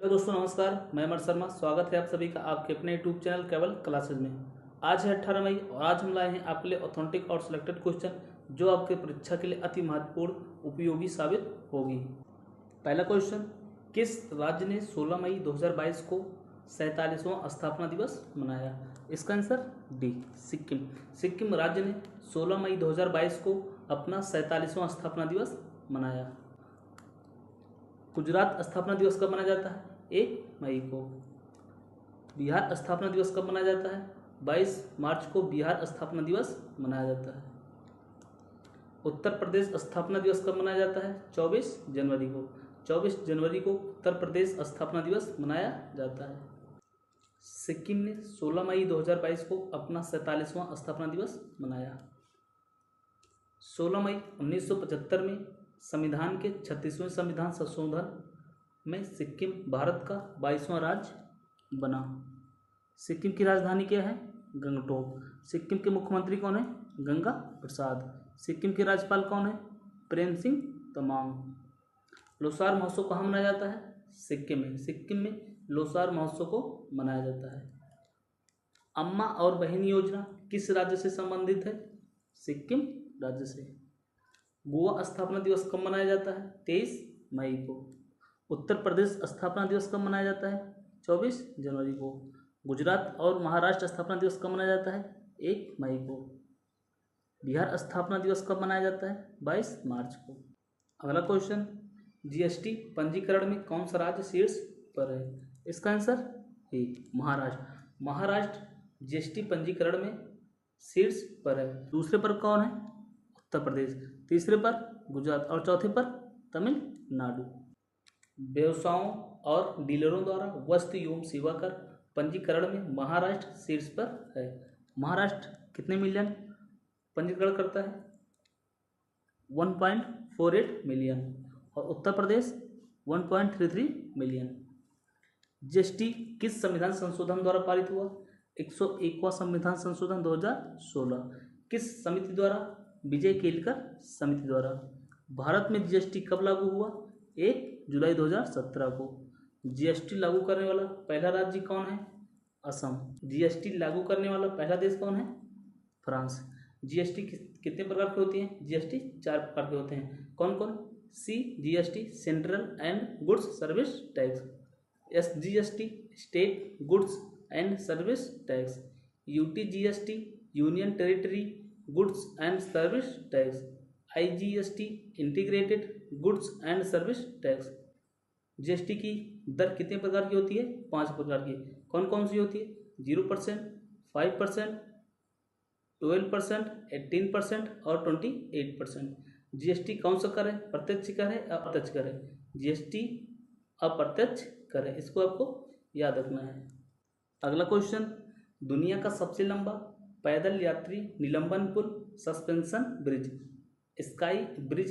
Hello दोस्तों, नमस्कार। मैं अमर शर्मा। स्वागत है आप सभी का आपके अपने यूट्यूब चैनल केवल क्लासेज में। आज है 18 मई और आज हम लाए हैं आपके लिए ऑथेंटिक और सिलेक्टेड क्वेश्चन जो आपके परीक्षा के लिए अति महत्वपूर्ण उपयोगी साबित होगी। पहला क्वेश्चन, किस राज्य ने 16 मई 2022 को 47वां स्थापना दिवस मनाया? इसका आंसर डी, सिक्किम। सिक्किम राज्य ने 16 मई 2022 को अपना 47वां स्थापना दिवस मनाया। गुजरात स्थापना दिवस कब मनाया जाता है? 1 मई को। बिहार स्थापना दिवस कब मनाया जाता है? 22 मार्च को बिहार स्थापना दिवस मनाया जाता है। उत्तर प्रदेश स्थापना दिवस कब मनाया जाता है? 24 जनवरी को। 24 जनवरी को उत्तर प्रदेश स्थापना दिवस मनाया जाता है। सिक्किम ने 16 मई 2022 को अपना 47वां स्थापना दिवस मनाया। 16 मई 1975 में संविधान के 36वें संविधान संशोधन में सिक्किम भारत का 22वां राज्य बना। सिक्किम की राजधानी क्या है? गंगटोक। सिक्किम के मुख्यमंत्री कौन है? गंगा प्रसाद। सिक्किम के राज्यपाल कौन है? प्रेम सिंह तमांग। लोसार महोत्सव कहाँ मनाया जाता है? सिक्किम में। सिक्किम में लोसार महोत्सव को मनाया जाता है। अम्मा और बहन योजना किस राज्य से संबंधित है? सिक्किम राज्य से। गोवा स्थापना दिवस कब मनाया जाता है? 23 मई को। उत्तर प्रदेश स्थापना दिवस कब मनाया जाता है? 24 जनवरी को। गुजरात और महाराष्ट्र स्थापना दिवस कब मनाया जाता है? 1 मई को। बिहार स्थापना दिवस कब मनाया जाता है? 22 मार्च को। अगला क्वेश्चन, जीएसटी पंजीकरण में कौन सा राज्य शीर्ष पर है? इसका आंसर है महाराष्ट्र। महाराष्ट्र जीएसटी पंजीकरण में शीर्ष पर है। दूसरे पर कौन है? उत्तर प्रदेश। तीसरे पर गुजरात और चौथे पर तमिलनाडु। व्यवसायों और डीलरों द्वारा वस्तु एवं सेवा कर पंजीकरण में महाराष्ट्र शीर्ष पर है। महाराष्ट्र कितने मिलियन पंजीकरण करता है? 1.48 मिलियन। और उत्तर प्रदेश 1.33 मिलियन। जीएसटी किस संविधान संशोधन द्वारा पारित हुआ? 101वां संविधान संशोधन 2016। किस समिति द्वारा? विजय केलकर समिति द्वारा। भारत में जीएसटी कब लागू हुआ? 1 जुलाई 2017 को। जीएसटी लागू करने वाला पहला राज्य कौन है? असम। जीएसटी लागू करने वाला पहला देश कौन है? फ्रांस। जीएसटी कितने प्रकार के होती हैं? जीएसटी 4 प्रकार के होते हैं। कौन कौन? C GST central and goods service tax. S GST state goods and service tax. UT GST union territory goods and service tax. IGST integrated goods and service tax. GST की दर कितने प्रकार की होती है? 5 प्रकार की। कौन कौन सी होती है? 0%, 5%, 12%, 18% और 28%। जीएसटी कौन सा कर है? प्रत्यक्ष कर है, अप्रत्यक्ष कर है? जीएसटी अप्रत्यक्ष कर है। इसको आपको याद रखना है। अगला क्वेश्चन, दुनिया का सबसे लंबा पैदल यात्री निलंबन पुल सस्पेंशन ब्रिज स्काई ब्रिज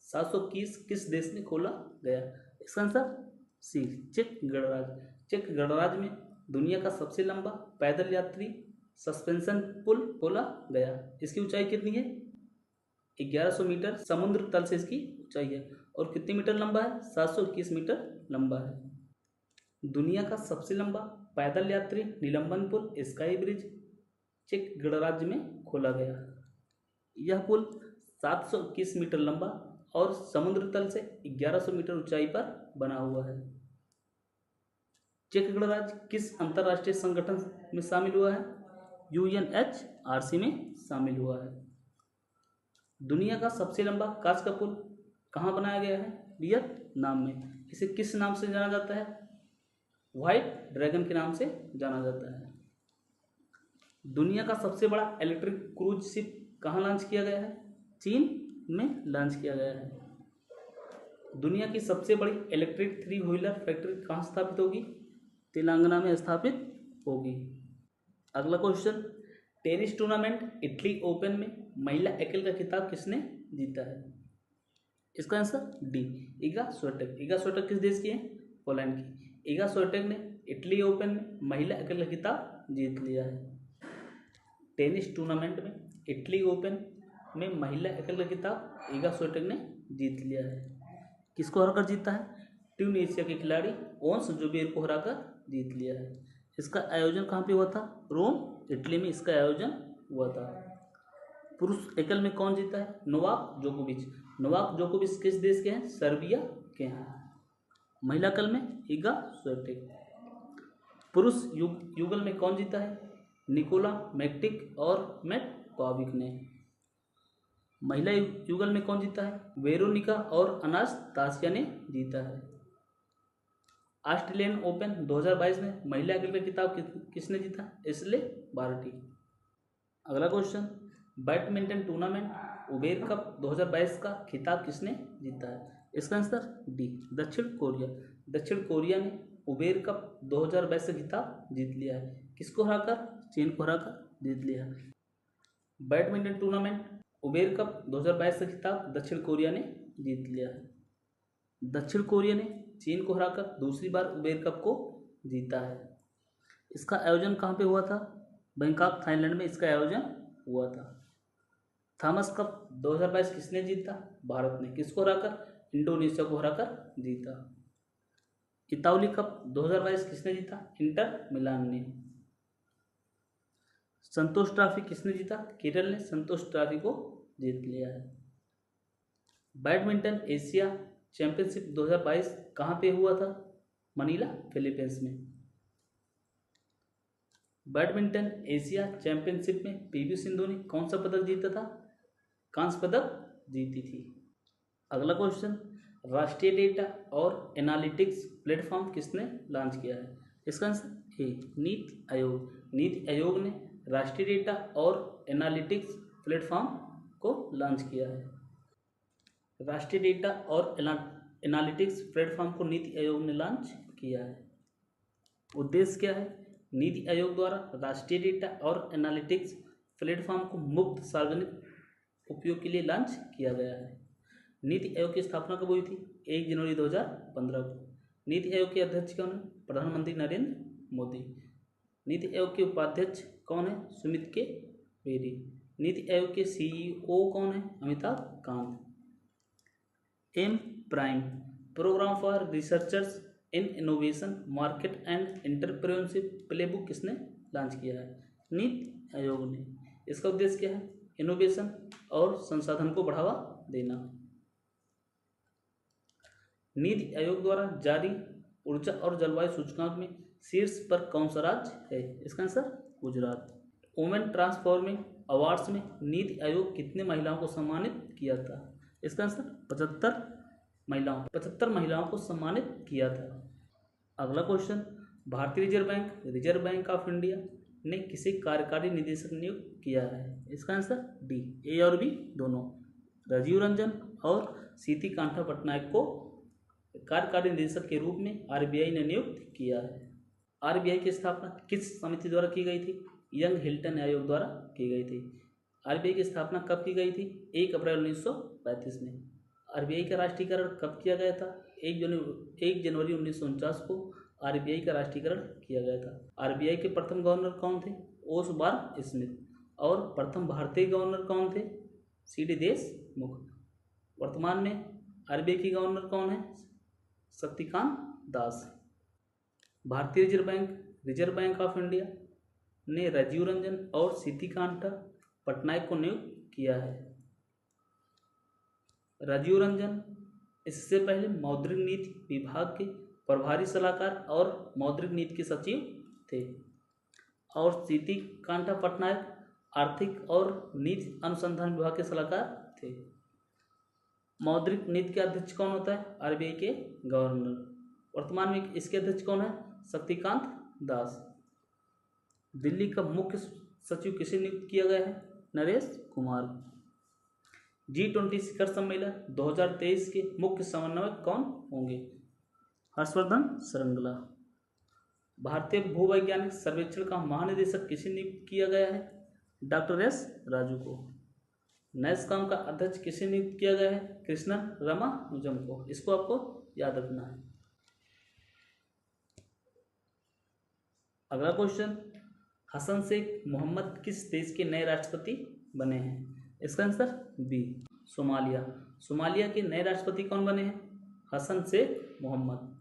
721 किस देश में खोला गया? इसका आंसर सी, चेक गणराज्य। चेक गणराज्य में दुनिया का सबसे लंबा पैदल यात्री सस्पेंशन पुल खोला गया। इसकी ऊंचाई कितनी है? 1100 मीटर समुद्र तल से इसकी ऊंचाई है। और कितने मीटर लंबा है? 721 मीटर लंबा है। दुनिया का सबसे लंबा पैदल यात्री निलंबन पुल स्काई ब्रिज चेक गणराज्य में खोला गया। यह पुल 721 मीटर लंबा और समुद्र तल से 1100 मीटर ऊंचाई पर बना हुआ है। चेक गणराज्य किस अंतर्राष्ट्रीय संगठन में शामिल हुआ है? यूएनएचआरसी में शामिल हुआ है। दुनिया का सबसे लंबा कांच का पुल कहाँ बनाया गया है? वियतनाम में। इसे किस नाम से जाना जाता है? व्हाइट ड्रैगन के नाम से जाना जाता है। दुनिया का सबसे बड़ा इलेक्ट्रिक क्रूज शिप कहाँ लॉन्च किया गया है? चीन में लॉन्च किया गया है। दुनिया की सबसे बड़ी इलेक्ट्रिक 3 व्हीलर फैक्ट्री कहाँ स्थापित होगी? तेलंगाना में स्थापित होगी। अगला question, tennis tournament Italy open में महिला एकल का खिताब किसने जीता है? इसका answer D, Iga Swiatek. Iga Swiatek किस देश की है? पोलैंड की। इगा स्विएटेक ने इटली ओपन में महिला एकल का खिताब जीत लिया है। टेनिस टूर्नामेंट में इटली ओपन में महिला एकल का खिताब इगा स्विएटेक ने जीत लिया है। किसको हराकर जीता है? ट्यूनीशिया के खिलाड़ी ओंस जुबेर को हराकर जीत लिया है। इसका आयोजन कहाँ पे हुआ था? रोम, इटली में इसका आयोजन हुआ था। पुरुष एकल में कौन जीता है? नोवाक जोकोविच। नोवाक जोकोविच किस देश के हैं? सर्बिया के हैं। महिला कल में इगा स्विएटेक। पुरुष युगल में कौन जीता है? निकोला मैक्टिक और मैट पाविक ने। महिला युगल में कौन जीता है? वेरोनिका और अनास्तासिया ने जीता है। ऑस्ट्रेलियन ओपन 2022 में महिला एकल का खिताब किसने जीता? Ashleigh Barty. अगला question, badminton tournament Uber cup 2022 का खिताब किसने जीता है? इसका आंसर डी, दक्षिण कोरिया। दक्षिण कोरिया ने उबेर कप 2022 से खिताब जीत लिया है। किसको हराकर? चीन को हराकर जीत लिया है। बैडमिंटन टूर्नामेंट उबेर कप 2022 से खिताब दक्षिण कोरिया ने जीत लिया है। दक्षिण कोरिया ने चीन को हराकर दूसरी बार उबेर कप को जीता है। इसका आयोजन कहाँ पे हुआ था? बैंकॉक, थाईलैंड में इसका आयोजन हुआ था। थॉमस कप 2022 किसने जीता? भारत ने। किसको हराकर? इंडोनेशिया को हराकर जीता। इतालवी कप 2022 किसने जीता? इंटर मिलान ने। संतोष ट्रॉफी किसने जीता? केरल ने संतोष ट्रॉफी को जीत लिया है। बैडमिंटन एशिया चैंपियनशिप 2022 कहाँ पे हुआ था? मनीला, फिलीपींस में। बैडमिंटन एशिया चैंपियनशिप में पीवी सिंधु ने कौन सा पदक जीता था? कांस्य पदक जीती थी। अगला क्वेश्चन, राष्ट्रीय डेटा और एनालिटिक्स प्लेटफॉर्म किसने लॉन्च किया है? इसका आंसर ए, नीति आयोग। नीति आयोग ने राष्ट्रीय डेटा और एनालिटिक्स प्लेटफॉर्म को लॉन्च किया है। राष्ट्रीय डेटा और एनालिटिक्स प्लेटफॉर्म को नीति आयोग ने लॉन्च किया है। उद्देश्य क्या है? नीति आयोग द्वारा राष्ट्रीय डेटा और एनालिटिक्स प्लेटफॉर्म को मुफ्त सार्वजनिक उपयोग के लिए लॉन्च किया गया है। नीति आयोग की स्थापना कब हुई थी? 1 जनवरी 2015 को। नीति आयोग के अध्यक्ष कौन है? प्रधानमंत्री नरेंद्र मोदी। नीति आयोग के उपाध्यक्ष कौन है? सुमित के बेरी। नीति आयोग के सीईओ कौन है? Amitabh Kant. M prime program for researchers in innovation market and entrepreneurship playbook किसने लॉन्च किया है? नीति आयोग ने। इसका उद्देश्य क्या है? इनोवेशन और संसाधन को बढ़ावा देना। नीति आयोग द्वारा जारी ऊर्जा और जलवायु सूचकांक में शीर्ष पर कौन सा राज्य है? इसका answer Gujarat. Women transforming awards में नीति आयोग कितने महिलाओं को सम्मानित किया था? इसका आंसर 75 महिलाओं को सम्मानित किया था। अगला क्वेश्चन, भारतीय रिजर्व बैंक ऑफ इंडिया ने किसे कार्यकारी निदेशक नियुक्त किया है? इसका आंसर डी, ए और बी दोनों। राजीव रंजन और सीती कांठा पटनायक को कार्यकारी निदेशक के रूप में आरबीआई ने नियुक्त किया है। आरबीआई की स्थापना किस समिति द्वारा की गई थी? यंग हिल्टन आयोग द्वारा की गई थी। आरबीआई की स्थापना कब की गई थी? 1 अप्रैल 1935 में। आरबीआई का राष्ट्रीयकरण कब किया गया था? 1 जनवरी 1949 को आरबीआई का राष्ट्रीयकरण किया गया था। आरबीआई के प्रथम गवर्नर कौन थे? Osborne Smith. और प्रथम भारतीय गवर्नर कौन थे? सीडी देशमुख। वर्तमान में आरबीआई की गवर्नर कौन है? शक्तिकांत दास। भारतीय रिजर्व बैंक ऑफ इंडिया ने राजीव रंजन और सीती कांठा पटनायक को नियुक्त किया है। राजीव रंजन इससे पहले मौद्रिक नीति विभाग के प्रभारी सलाहकार और मौद्रिक नीति के सचिव थे, और सीती कांठा पटनायक आर्थिक और नीति अनुसंधान विभाग के सलाहकार थे। मौद्रिक नीति के अध्यक्ष कौन होता है? आरबीआई के गवर्नर। वर्तमान में इसके अध्यक्ष कौन है? शक्तिकांत दास। दिल्ली का मुख्य सचिव किसे नियुक्त किया गया है? नरेश कुमार। G20 शिखर सम्मेलन 2023 के मुख्य समन्वयक कौन होंगे? हर्षवर्धन श्रृंगला। भारतीय भूवैज्ञानिक सर्वेक्षण का महानिदेशक किसे नियुक्त किया गया है? डॉक्टर एस राजू को। नैसकॉम का अध्यक्ष किसे नियुक्त किया गया है? कृष्णन रामानुजम को। इसको आपको याद रखना है। अगला क्वेश्चन, हसन शेख मोहम्मद किस देश के नए राष्ट्रपति बने हैं? इसका आंसर बी, सोमालिया। सोमालिया के नए राष्ट्रपति कौन बने हैं? हसन शेख मोहम्मद।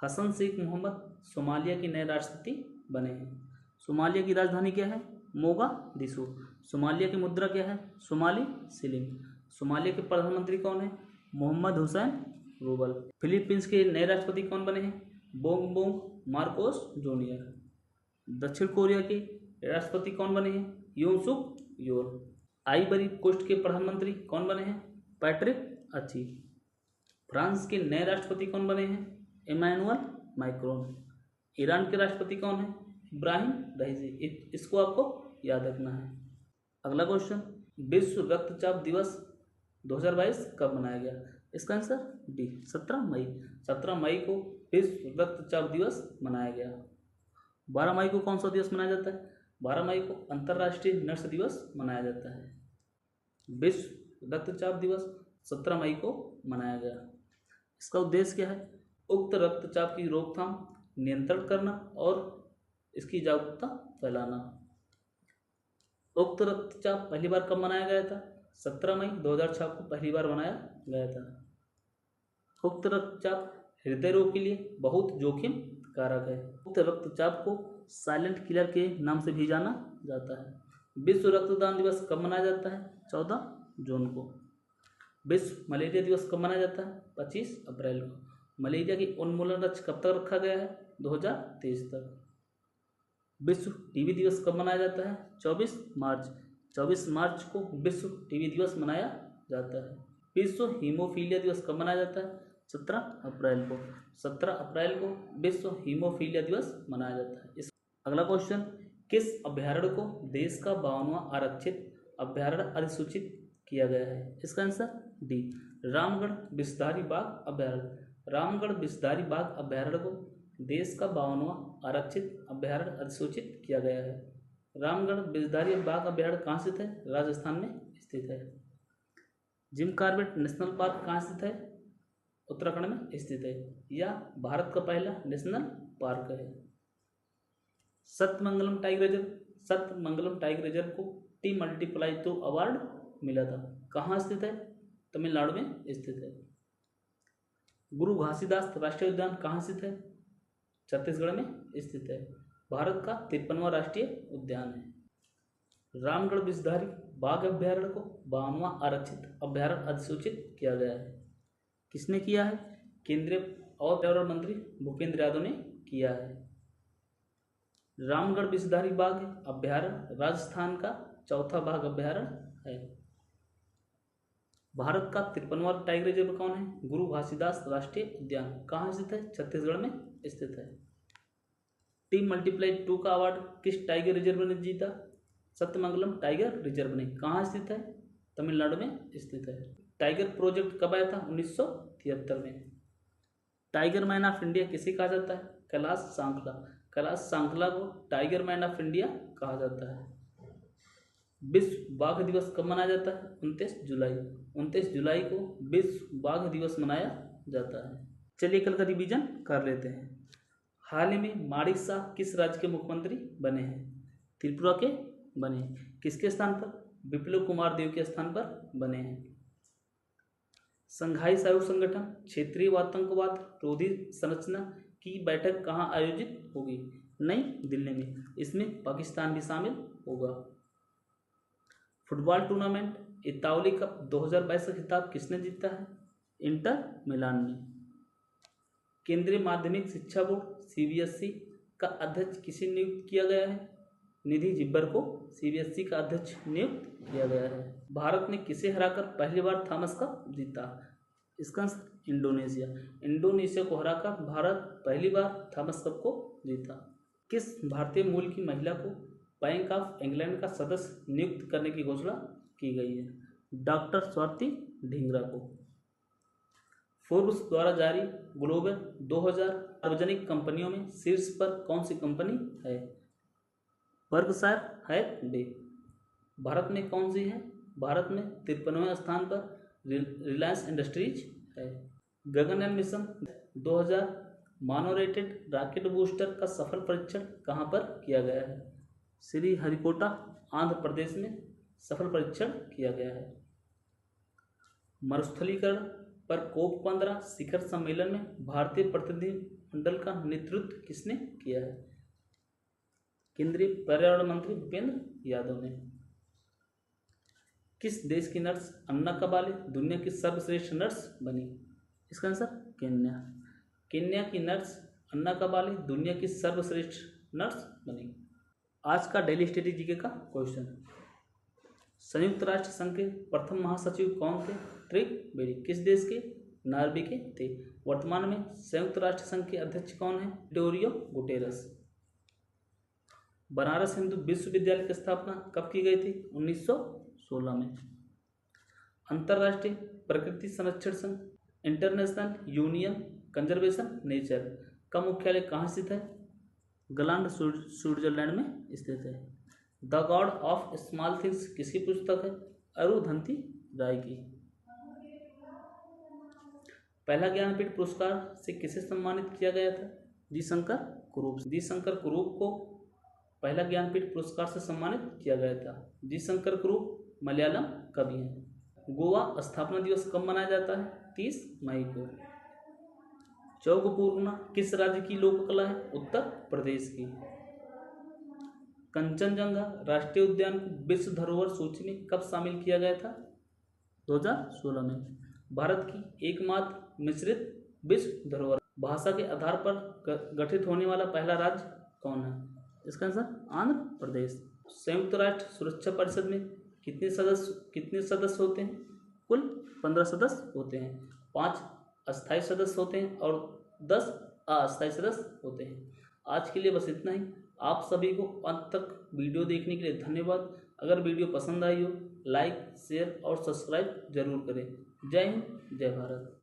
हसन शेख मोहम्मद सोमालिया के नए राष्ट्रपति बने हैं। सोमालिया की राजधानी क्या है? मोगादिशु। सोमालिया की मुद्रा क्या है? Somali shilling. सोमालिया के प्रधानमंत्री कौन है? मोहम्मद हुसैन रूबल। फिलीपींस के नए राष्ट्रपति कौन बने हैं? Bong Bong Marcos junior. दक्षिण कोरिया के राष्ट्रपति कौन बने हैं? यून सुक योल। आइवरी कोस्ट के प्रधानमंत्री कौन बने हैं? पैट्रिक अच्छी। फ्रांस के नए राष्ट्रपति कौन बने हैं? Emmanuel Macron. ईरान के राष्ट्रपति कौन है? इब्राहिम रईसी। इसको आपको याद रखना है। अगला क्वेश्चन, विश्व रक्तचाप दिवस 2022 कब मनाया गया? इसका आंसर डी 17 मई। 17 मई को विश्व रक्तचाप दिवस मनाया गया। 12 मई को कौन सा दिवस मनाया जाता है? 12 मई को अंतर्राष्ट्रीय नर्स दिवस मनाया जाता है। विश्व रक्तचाप दिवस 17 मई को मनाया गया। इसका उद्देश्य क्या है? उक्त रक्तचाप की रोकथाम, नियंत्रण करना और इसकी जागरूकता फैलाना। उक्त रक्तचाप पहली बार कब मनाया गया था? 17 मई 2006 को पहली बार मनाया गया था। उक्त रक्तचाप हृदय रोग के लिए बहुत जोखिम कारक है। उक्त रक्तचाप को साइलेंट किलर के नाम से भी जाना जाता है। विश्व रक्तदान दिवस कब मनाया जाता है? 14 जून को। विश्व मलेरिया दिवस कब मनाया जाता है? 25 अप्रैल को। मलेरिया की उन्मूलन लक्ष्य कब तक रखा गया है? 2023 तक। विश्व टीबी दिवस कब मनाया जाता है? 24 मार्च। 24 मार्च को विश्व टीबी दिवस मनाया जाता है। विश्व हीमोफीलिया दिवस कब मनाया जाता है? 17 अप्रैल को। 17 अप्रैल को विश्व हीमोफीलिया दिवस मनाया जाता है। इस अगला क्वेश्चन, किस अभ्यारण्य को देश का 52वां आरक्षित अभ्यारण्य अधिसूचित किया गया है? इसका आंसर डी रामगढ़ विषधारी बाघ अभ्यारण्य। रामगढ़ विषधारी बाघ अभ्यारण्य को देश का 52वां आरक्षित अभ्यारण्य अधिसूचित किया गया है। रामगढ़ विषधारी बाघ अभ्यारण्य कहाँ स्थित है? राजस्थान में स्थित है। जिम कॉर्बेट नेशनल पार्क कहाँ स्थित है? उत्तराखंड में स्थित है। यह भारत का पहला नेशनल पार्क है। सत्यमंगलम टाइगर रिजर्व को T+2 अवार्ड मिला था। कहाँ स्थित है? तमिलनाडु में स्थित है। गुरु घासीदास राष्ट्रीय उद्यान कहाँ स्थित है? छत्तीसगढ़ में स्थित है। भारत का 53वां राष्ट्रीय उद्यान है। रामगढ़ विषधारी बाघ अभ्यारण्य को 52वां आरक्षित अभ्यारण्य अधिसूचित किया गया है। किसने किया है? केंद्रीय और पर्यावरण मंत्री भूपेंद्र यादव ने किया है। रामगढ़ विषधारी बाघ अभ्यारण्य राजस्थान का चौथा बाघ अभ्यारण्य है। भारत का 53वां टाइगर रिजर्व कौन है? गुरु घासीदास राष्ट्रीय उद्यान। कहाँ स्थित है? छत्तीसगढ़ में स्थित है। T+2 का अवार्ड किस टाइगर रिजर्व ने जीता? सत्यमंगलम टाइगर रिजर्व ने। कहाँ स्थित है? तमिलनाडु में स्थित है। टाइगर प्रोजेक्ट कब आया था? 1973 में। टाइगर मैन ऑफ इंडिया किसे कहा जाता है? कैलाश सांखला। कैलाश सांखला को टाइगर मैन ऑफ इंडिया कहा जाता है। विश्व बाघ दिवस कब मनाया जाता है? 29 जुलाई। 29 जुलाई को विश्व बाघ दिवस मनाया जाता है। चलिए कल का रिवीजन कर लेते हैं। हाल ही में माणिक शाह किस राज्य के मुख्यमंत्री बने हैं? त्रिपुरा के बने हैं। किसके स्थान पर? विप्लव कुमार देव के स्थान पर बने हैं। संघाई सहयोग संगठन क्षेत्रीय आतंकवाद रोधी संरचना की बैठक कहाँ आयोजित होगी? नई दिल्ली में। इसमें पाकिस्तान भी शामिल होगा। फुटबॉल टूर्नामेंट इतावली कप 2022 का खिताब किसने जीता है? इंटर मिलान ने। केंद्रीय माध्यमिक शिक्षा बोर्ड CBSE का अध्यक्ष किसे नियुक्त किया गया है? निधि जिब्बर को CBSE का अध्यक्ष नियुक्त किया गया है। भारत ने किसे हराकर पहली बार थॉमस कप जीता? इसका आंसर इंडोनेशिया। इंडोनेशिया को हराकर भारत पहली बार थॉमस कप को जीता। किस भारतीय मूल की महिला को बैंक ऑफ इंग्लैंड का सदस्य नियुक्त करने की घोषणा की गई है? डॉक्टर स्वाति ढींगरा को। फोर्ब्स द्वारा जारी ग्लोबल 2000 सार्वजनिक कंपनियों में शीर्ष पर कौन सी कंपनी है? Berkshire Hathaway. भारत में कौन सी है? भारत में 53वें स्थान पर रिलायंस इंडस्ट्रीज है। गगनयान मिशन 2000 मानव-रेटेड रॉकेट बूस्टर का सफल परीक्षण कहाँ पर किया गया है? श्रीहरिकोटा आंध्र प्रदेश में सफल परीक्षण किया गया है। मरुस्थलीकरण पर COP15 शिखर सम्मेलन में भारतीय प्रतिनिधि मंडल का नेतृत्व किसने किया है? केंद्रीय पर्यावरण मंत्री भूपेंद्र यादव ने। किस देश की नर्स अन्ना कबाले दुनिया की सर्वश्रेष्ठ नर्स बनी? इसका आंसर केन्या। केन्या की नर्स अन्ना कबाले दुनिया की सर्वश्रेष्ठ नर्स बनी। आज का डेली स्टडी जीके का क्वेश्चन, संयुक्त राष्ट्र संघ के प्रथम महासचिव कौन थे? ट्रिक बेरी किस देश के? नॉर्वे के थे। वर्तमान में संयुक्त राष्ट्र संघ के अध्यक्ष कौन है? Antonio Guterres. बनारस हिंदू विश्वविद्यालय की स्थापना कब की गई थी? 1916 में। अंतर्राष्ट्रीय प्रकृति संरक्षण संघ इंटरनेशनल यूनियन कंजर्वेशन नेचर का मुख्यालय कहाँ स्थित है? ग्लांड स्विट्जरलैंड में स्थित है। The God of small things किसकी पुस्तक है? अरुंधति राय की। पहला ज्ञानपीठ पुरस्कार से किसे सम्मानित किया गया था? जी शंकर कुरूप। जी शंकर कुरूप को पहला ज्ञानपीठ पुरस्कार से सम्मानित किया गया था। जी शंकर कुरूप मलयालम कवि हैं। गोवा स्थापना दिवस कब मनाया जाता है? 30 मई को। चौगपूर्णा किस राज्य की लोक कला है? उत्तर प्रदेश की। कंचनजंगा राष्ट्रीय उद्यान को विश्व धरोहर सूची में कब शामिल किया गया था? 2016 में। भारत की एकमात्र मिश्रित विश्व धरोहर भाषा के आधार पर गठित होने वाला पहला राज्य कौन है? इसका आंसर आंध्र प्रदेश। संयुक्त राष्ट्र सुरक्षा परिषद में कितने सदस्य होते हैं? कुल 15 सदस्य होते हैं। 5 अस्थायी सदस्य होते हैं और 10 अस्थायी सदस्य होते हैं। आज के लिए बस इतना ही। आप सभी को अंत तक वीडियो देखने के लिए धन्यवाद। अगर वीडियो पसंद आई हो लाइक शेयर और सब्सक्राइब जरूर करें। जय हिंद जय भारत।